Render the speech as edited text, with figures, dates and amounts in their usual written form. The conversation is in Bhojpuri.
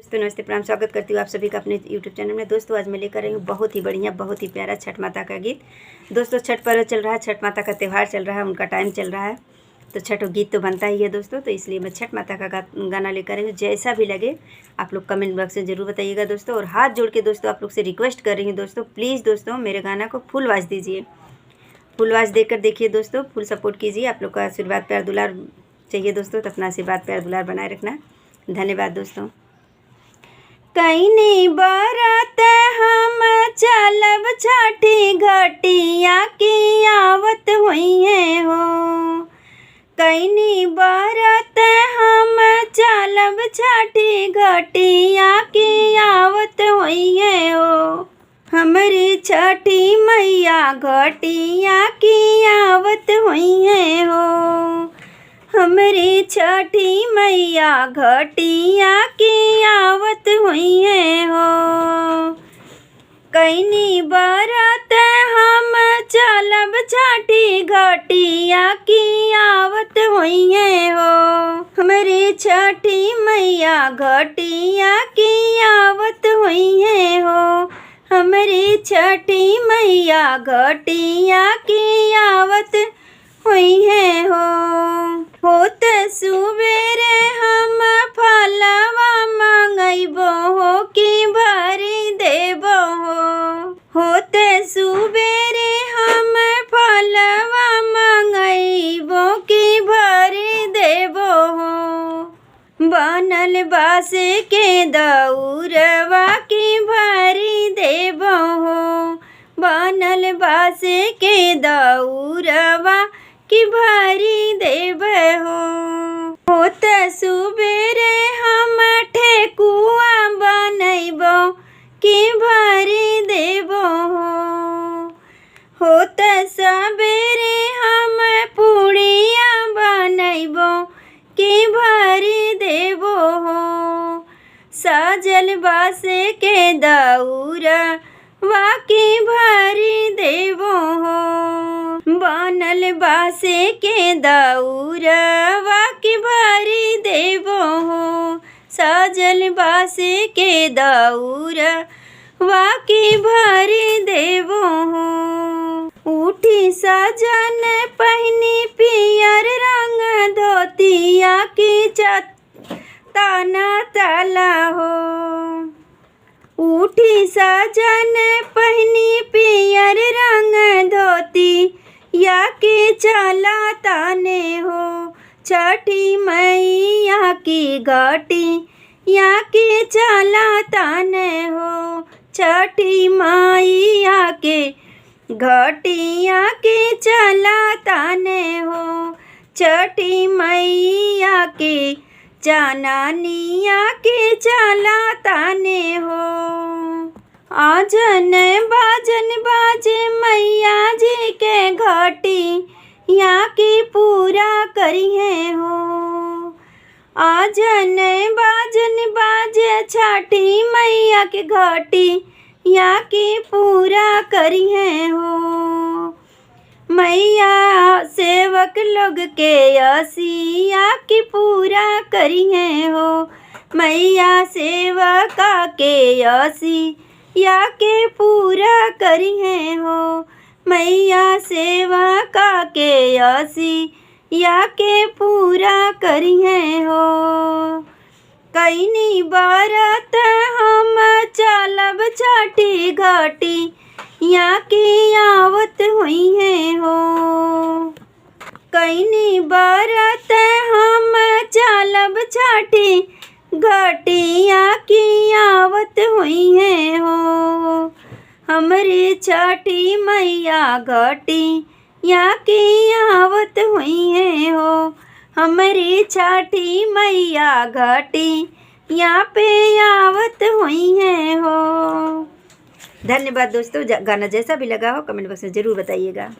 दोस्तों नमस्ते प्रणाम, स्वागत करती हूँ आप सभी का अपने YouTube चैनल में। दोस्तों आज मैं लेकर आई हूँ बहुत ही बढ़िया, बहुत ही प्यारा छठ माता का गीत। दोस्तों छठ पर्व चल रहा है, छठ माता का त्यौहार चल रहा है, उनका टाइम चल रहा है, तो छठ गीत तो बनता ही है दोस्तों। तो इसलिए मैं छठ माता का गाना लेकर आई हूँ। जैसा भी लगे आप लोग कमेंट बॉक्स में ज़रूर बताइएगा दोस्तों। और हाथ जोड़ के दोस्तों आप लोग से रिक्वेस्ट कर रही हूँ दोस्तों, प्लीज़ दोस्तों मेरे गाना को फुल आवाज़ दीजिए, फुल आवाज़ देकर देखिए दोस्तों, फुल सपोर्ट कीजिए। आप लोग का आशीर्वाद प्यार दुलार चाहिए दोस्तों, तो अपना आशीर्वाद प्यार दुलार बनाए रखना। धन्यवाद दोस्तों। कईनी बरत हम चलब छठी घटिया की आवत हुई है हो। कईनी बरत हम चलब छठी घटिया की आवत हुई है हो। हमारी छठी मैया घटिया की आवत हुई है हो। हमारी छठी मैया घटिया की आवत हुई है हो। कईनी बरत हम चलब छठी घटिया की आवत हुई है हो। हमारी छठी मैया घटिया की आवत हुई है हो। हमारी छठी मैया घटिया की आवत हुई है हो। होत सुबेरे हम फलवा मंगैबो हो कि भरी देबो हो। होत सुबेरे हम फलवा मंगैबो कि भरी देबो हो। बनल बाँस के दौरवा की भरी देबो हो। बनल बाँस के दौरवा कि भरी देबो हो। होत सुबेरे हम ठेकुआ बनैबो कि भरी देबो हो। होत सबेरे हम पूड़िया बनैबो कि भरी देबो हो। सजल बाँस के दौरवा कि भरी देबो हो। बनल बाँस के दौरवा कि भरी देबो हो। सजल बाँस के दौरवा कि भरी देबो हो। उठी सजन पहिनी पियर रंग धोतिया की तना तला हो। उठी सजन पहिनी पियर रंग धोती या के चला ताने हो। छठी मैया की घटी या के चला ताने हो। छठी मैया के घटिया के चला ताने हो। छठी मैया के चाननिया के चला ताने हो। आजन बाजन बाजे मैया जी के घटी या की पूरा करी है हो। आजन बाजन बाजे छठी मैया के घटी या की पूरा करी है हो। मैया सेवक लोग के आसिया की पूरा करी है हो। मैया सेवका के आसिया के पूरा करी है हो। मैया सेवका के आसिया के पूरा करी है हो। कईनी बरत हम चलब छठी घटी या की आवत हुई है हो। कईनी बरत हम चलब छठी घटिया की आवत हुई है हो। हमारी छठी मैया घटी या की आवत हुई है हो। हमारी छठी मैया घटी यहाँ पे आवत हुई है हो। धन्यवाद दोस्तों। गाना जैसा भी लगा हो कमेंट बॉक्स में ज़रूर बताइएगा।